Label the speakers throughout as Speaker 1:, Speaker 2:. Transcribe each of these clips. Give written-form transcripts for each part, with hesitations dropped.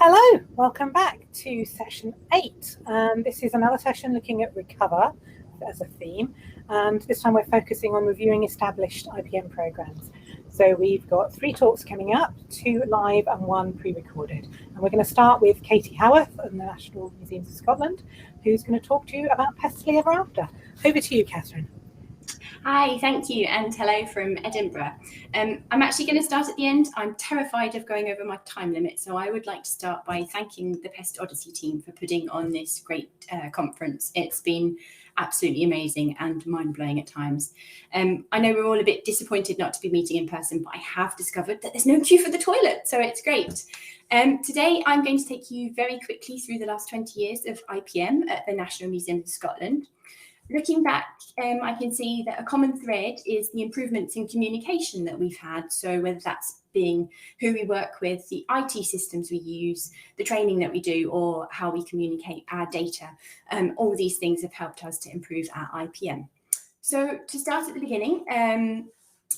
Speaker 1: Hello, welcome back to session 8. This is another session looking at recover as a theme, and this time we're focusing on reviewing established IPM programs. So we've got 3 talks coming up, 2 live and 1 pre-recorded. And we're going to start with Katie Haworth of the National Museums of Scotland, who's going to talk to you about Pestily Ever After. Over to you, Catherine.
Speaker 2: Hi, thank you, and hello from Edinburgh. I'm actually going to start at the end. I'm terrified of going over my time limit, so I would like to start by thanking the Pest Odyssey team for putting on this great conference. It's been absolutely amazing and mind-blowing at times. I know we're all a bit disappointed not to be meeting in person, but I have discovered that there's no queue for the toilet, so it's great. Today, I'm going to take you very quickly through the last 20 years of IPM at the National Museum of Scotland. Looking back, I can see that a common thread is the improvements in communication that we've had. So whether that's being who we work with, the IT systems we use, the training that we do, or how we communicate our data, all these things have helped us to improve our IPM. So to start at the beginning,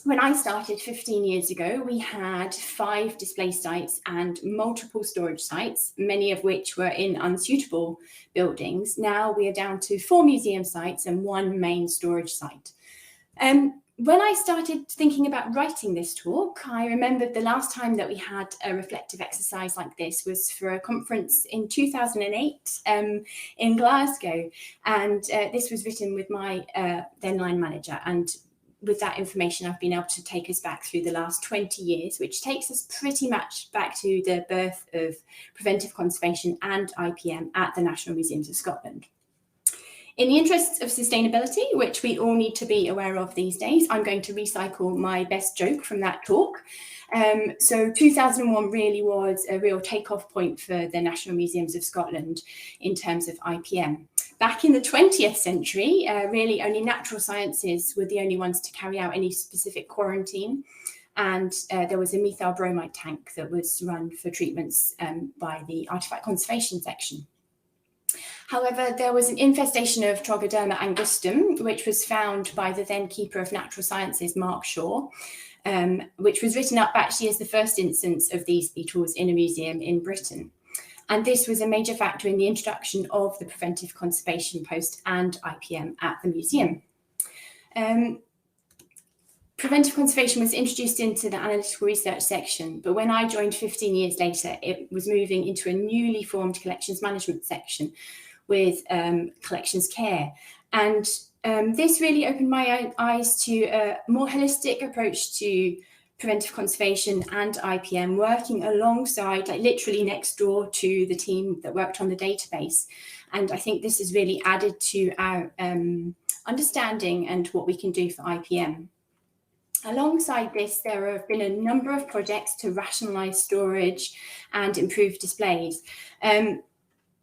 Speaker 2: when I started 15 years ago, we had 5 display sites and multiple storage sites, many of which were in unsuitable buildings. Now we are down to 4 museum sites and 1 main storage site. When I started thinking about writing this talk, I remembered the last time that we had a reflective exercise like this was for a conference in 2008 in Glasgow. And this was written with my then line manager. And with that information, I've been able to take us back through the last 20 years, which takes us pretty much back to the birth of preventive conservation and IPM at the National Museums of Scotland. In the interests of sustainability, which we all need to be aware of these days, I'm going to recycle my best joke from that talk. So 2001 really was a real takeoff point for the National Museums of Scotland in terms of IPM. Back in the 20th century, really only natural sciences were the only ones to carry out any specific quarantine. And there was a methyl bromide tank that was run for treatments by the artifact conservation section. However, there was an infestation of Trogoderma angustum, which was found by the then Keeper of Natural Sciences, Mark Shaw, which was written up actually as the first instance of these beetles in a museum in Britain. And this was a major factor in the introduction of the preventive conservation post and IPM at the museum. Preventive conservation was introduced into the analytical research section, but when I joined 15 years later, it was moving into a newly formed collections management section with collections care. And this really opened my eyes to a more holistic approach to preventive conservation and IPM, working alongside, like literally next door to the team that worked on the database. And I think this has really added to our understanding and what we can do for IPM. Alongside this, there have been a number of projects to rationalise storage and improve displays.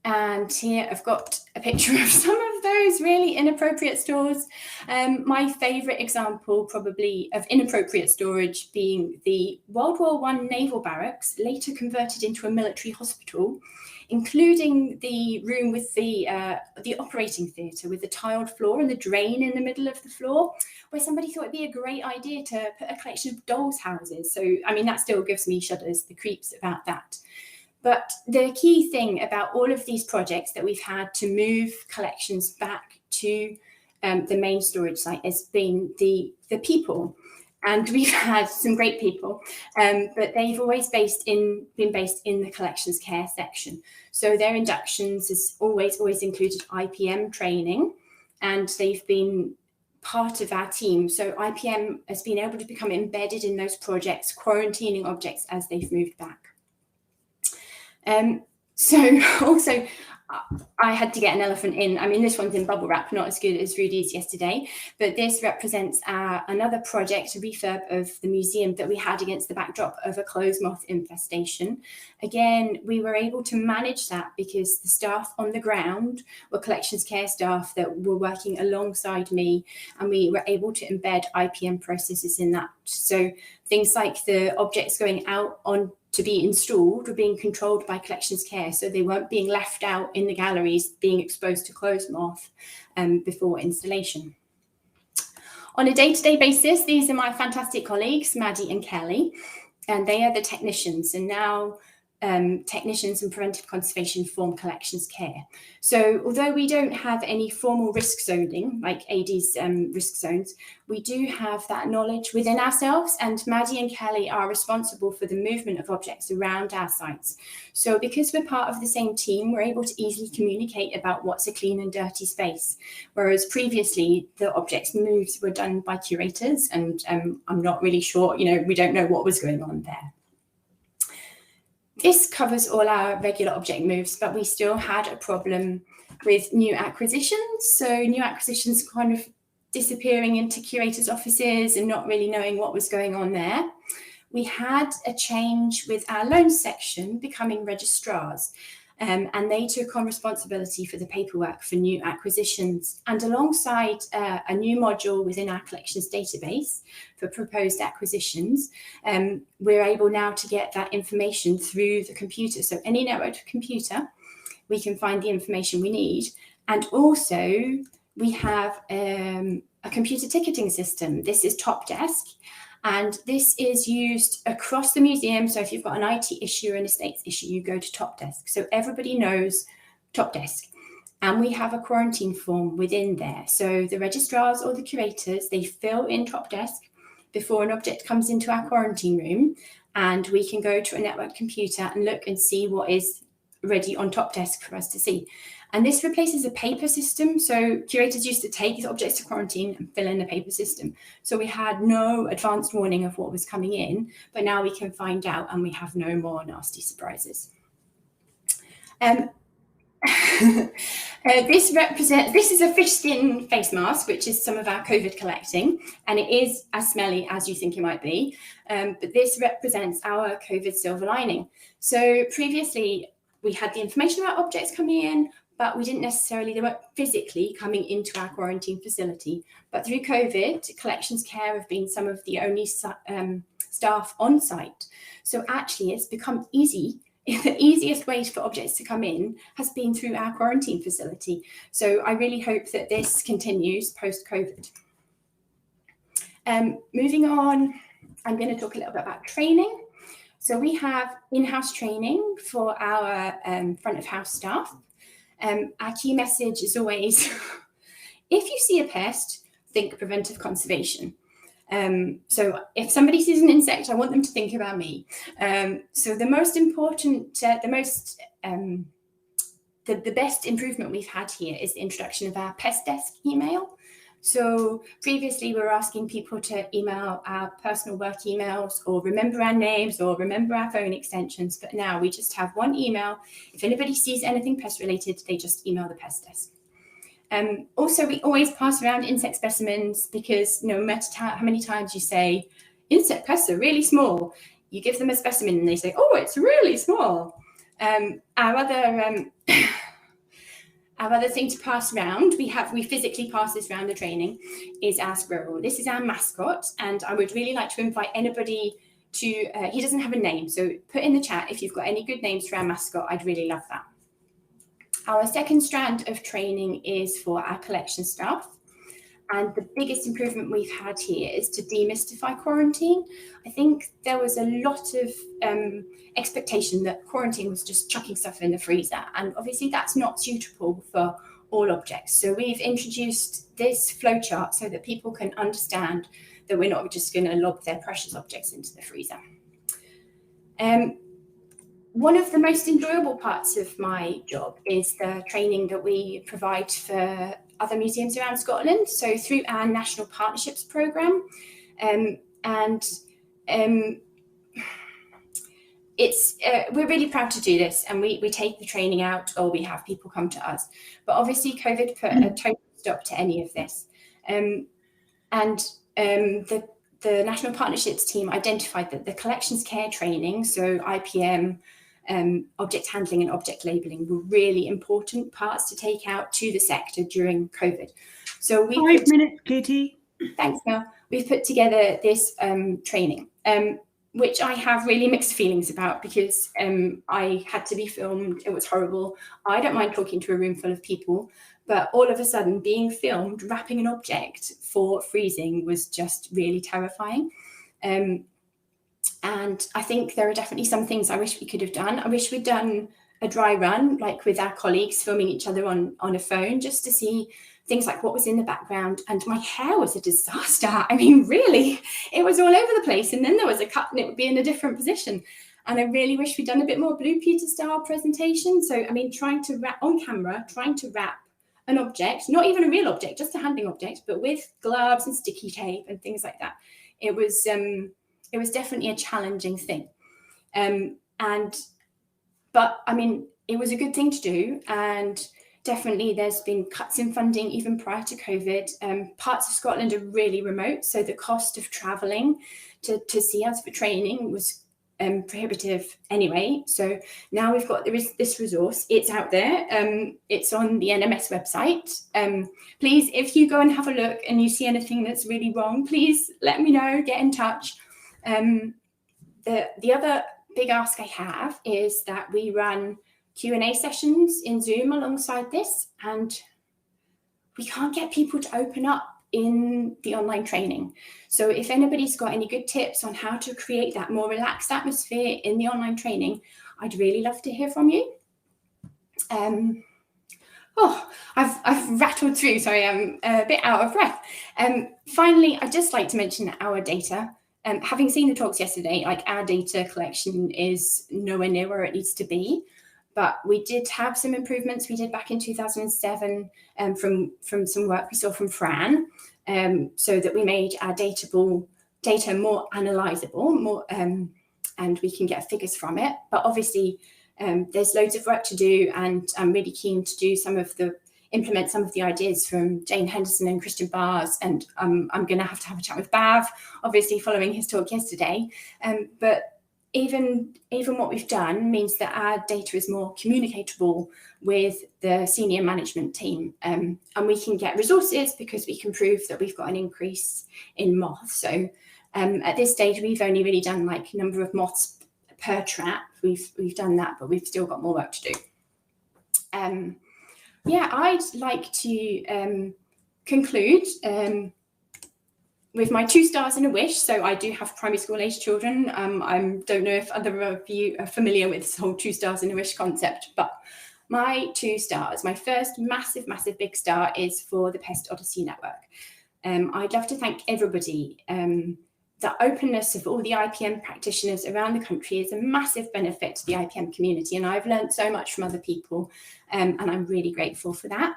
Speaker 2: And here I've got a picture of some of those really inappropriate stores. My favourite example probably of inappropriate storage being the World War I naval barracks, later converted into a military hospital, including the room with the operating theatre with the tiled floor and the drain in the middle of the floor, where somebody thought it'd be a great idea to put a collection of dolls' houses. So, I mean, that still gives me shudders, the creeps about that. But the key thing about all of these projects that we've had to move collections back to the main storage site has been the people. And we've had some great people, but they've always been based in the collections care section. So their inductions has always included IPM training, and they've been part of our team. So IPM has been able to become embedded in those projects, quarantining objects as they've moved back. So also, I had to get an elephant in. I mean, this one's in bubble wrap, not as good as Rudy's yesterday, but this represents another project, a refurb of the museum that we had against the backdrop of a clothes moth infestation. Again, we were able to manage that because the staff on the ground were collections care staff that were working alongside me, and we were able to embed IPM processes in that. So things like the objects going out on to be installed were being controlled by collections care, so they weren't being left out in the galleries being exposed to clothes moth before installation. On a day-to-day basis, these are my fantastic colleagues, Maddie and Kelly, and they are the technicians. And now technicians and preventive conservation form collections care. So although we don't have any formal risk zoning like AD's risk zones, we do have that knowledge within ourselves, and Maddie and Kelly are responsible for the movement of objects around our sites. So because we're part of the same team, we're able to easily communicate about what's a clean and dirty space, whereas previously the objects moves were done by curators, and I'm not really sure, we don't know what was going on there. This covers all our regular object moves, but we still had a problem with new acquisitions. So new acquisitions kind of disappearing into curators' offices and not really knowing what was going on there. We had a change with our loans section becoming registrars, and they took on responsibility for the paperwork for new acquisitions. And alongside a new module within our collections database for proposed acquisitions, we're able now to get that information through the computer. So any networked computer, we can find the information we need. And also we have a computer ticketing system. This is Top Desk. And this is used across the museum. So if you've got an IT issue or an estates issue, you go to Top Desk. So everybody knows Top Desk. And we have a quarantine form within there. So the registrars or the curators, they fill in Top Desk before an object comes into our quarantine room. And we can go to a network computer and look and see what is ready on Top Desk for us to see. And this replaces a paper system. So curators used to take these objects to quarantine and fill in the paper system. So we had no advanced warning of what was coming in, but now we can find out and we have no more nasty surprises. This is a fish skin face mask, which is some of our COVID collecting, and it is as smelly as you think it might be. But this represents our COVID silver lining. So previously we had the information about objects coming in, but we didn't necessarily, they weren't physically coming into our quarantine facility. But through COVID, collections care have been some of the only staff on site. So actually it's become easy. The easiest way for objects to come in has been through our quarantine facility. So I really hope that this continues post-COVID. Moving on, I'm going to talk a little bit about training. So we have in-house training for our front of house staff. Our key message is always, if you see a pest, think preventive conservation. So if somebody sees an insect, I want them to think about me. So the most important, the best improvement we've had here is the introduction of our Pest Desk email. So previously we were asking people to email our personal work emails or remember our names or remember our phone extensions, but now we just have one email. If anybody sees anything pest related, they just email the Pest Desk. Also, we always pass around insect specimens because no matter how many times you say, insect pests are really small, you give them a specimen and they say, oh, it's really small. Our other thing to pass around, we physically pass this around the training, is our squirrel. This is our mascot, and I would really like to invite anybody to, he doesn't have a name, so put in the chat if you've got any good names for our mascot. I'd really love that. Our second strand of training is for our collection staff. And the biggest improvement we've had here is to demystify quarantine. I think there was a lot of expectation that quarantine was just chucking stuff in the freezer. And obviously that's not suitable for all objects. So we've introduced this flowchart so that people can understand that we're not just going to lob their precious objects into the freezer. One of the most enjoyable parts of my job is the training that we provide for other museums around Scotland. So through our National Partnerships Programme, we're really proud to do this, and we take the training out or we have people come to us. But obviously COVID put a total stop to any of this. The National Partnerships team identified that the collections care training, so IPM, object handling and object labelling, were really important parts to take out to the sector during COVID. So
Speaker 3: 5 minutes, Katie.
Speaker 2: Thanks, Mel. We've put together this training, which I have really mixed feelings about because I had to be filmed. It was horrible. I don't mind talking to a room full of people, but all of a sudden being filmed wrapping an object for freezing was just really terrifying. And I think there are definitely some things I wish we could have done. I wish we'd done a dry run, like with our colleagues, filming each other on a phone, just to see things like what was in the background. And my hair was a disaster. I mean, really, it was all over the place. And then there was a cut and it would be in a different position. And I really wish we'd done a bit more Blue Peter style presentation. So, I mean, trying to wrap on camera, trying to wrap an object, not even a real object, just a handling object, but with gloves and sticky tape and things like that. It was definitely a challenging thing. But I mean, it was a good thing to do. And definitely there's been cuts in funding even prior to COVID. Parts of Scotland are really remote. So the cost of travelling to see us for training was prohibitive anyway. So now there is this resource. It's out there. It's on the NMS website. Please, if you go and have a look and you see anything that's really wrong, please let me know, get in touch. The other big ask I have is that we run Q&A sessions in Zoom alongside this, and we can't get people to open up in the online training. So if anybody's got any good tips on how to create that more relaxed atmosphere in the online training, I'd really love to hear from you. I've rattled through, sorry, I'm a bit out of breath. Finally, I'd just like to mention our data. Having seen the talks yesterday, like, our data collection is nowhere near where it needs to be, but we did have some improvements we did back in 2007 from some work we saw from Fran, so that we made our data more analysable, and we can get figures from it. But obviously, there's loads of work to do, and I'm really keen to implement some of the ideas from Jane Henderson and Christian Bars, and I'm going to have a chat with Bav, obviously following his talk yesterday. But even what we've done means that our data is more communicatable with the senior management team, and we can get resources because we can prove that we've got an increase in moths. So at this stage, we've only really done like number of moths per trap. We've done that, but we've still got more work to do. Yeah, I'd like to conclude with my 2 stars and a wish. So I do have primary school age children. I don't know if other of you are familiar with this whole 2 stars and a wish concept, but my 2 stars, my first massive big star is for the Pest Odyssey network. I'd love to thank everybody. The openness of all the IPM practitioners around the country is a massive benefit to the IPM community, and I've learned so much from other people, and I'm really grateful for that.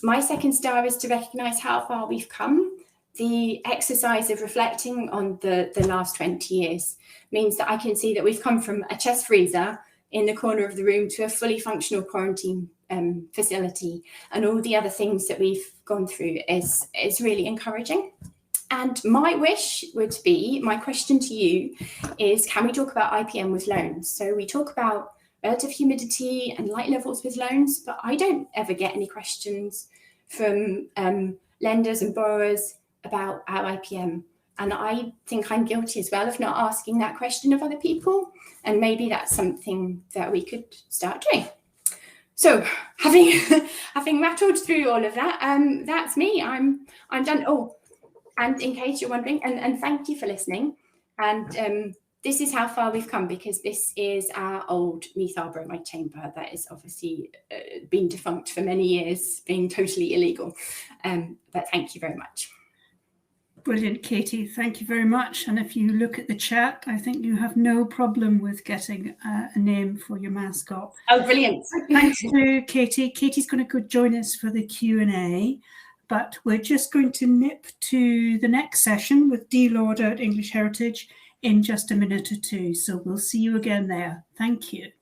Speaker 2: My 2nd star is to recognise how far we've come. The exercise of reflecting on the last 20 years means that I can see that we've come from a chest freezer in the corner of the room to a fully functional quarantine facility, and all the other things that we've gone through is really encouraging. And my wish would be, my question to you is, can we talk about IPM with loans? So we talk about relative humidity and light levels with loans, but I don't ever get any questions from lenders and borrowers about our IPM. And I think I'm guilty as well of not asking that question of other people. And maybe that's something that we could start doing. So having rattled through all of that, that's me. I'm done. Oh, and in case you're wondering, and thank you for listening. And this is how far we've come, because this is our old methyl bromide chamber that is obviously been defunct for many years, being totally illegal. But thank you very much.
Speaker 3: Brilliant, Katie. Thank you very much. And if you look at the chat, I think you have no problem with getting a name for your mascot.
Speaker 2: Oh, brilliant.
Speaker 3: Thanks to Katie. Katie's going to go join us for the Q&A. But we're just going to nip to the next session with Dee Lauder at English Heritage in just a minute or two. So we'll see you again there. Thank you.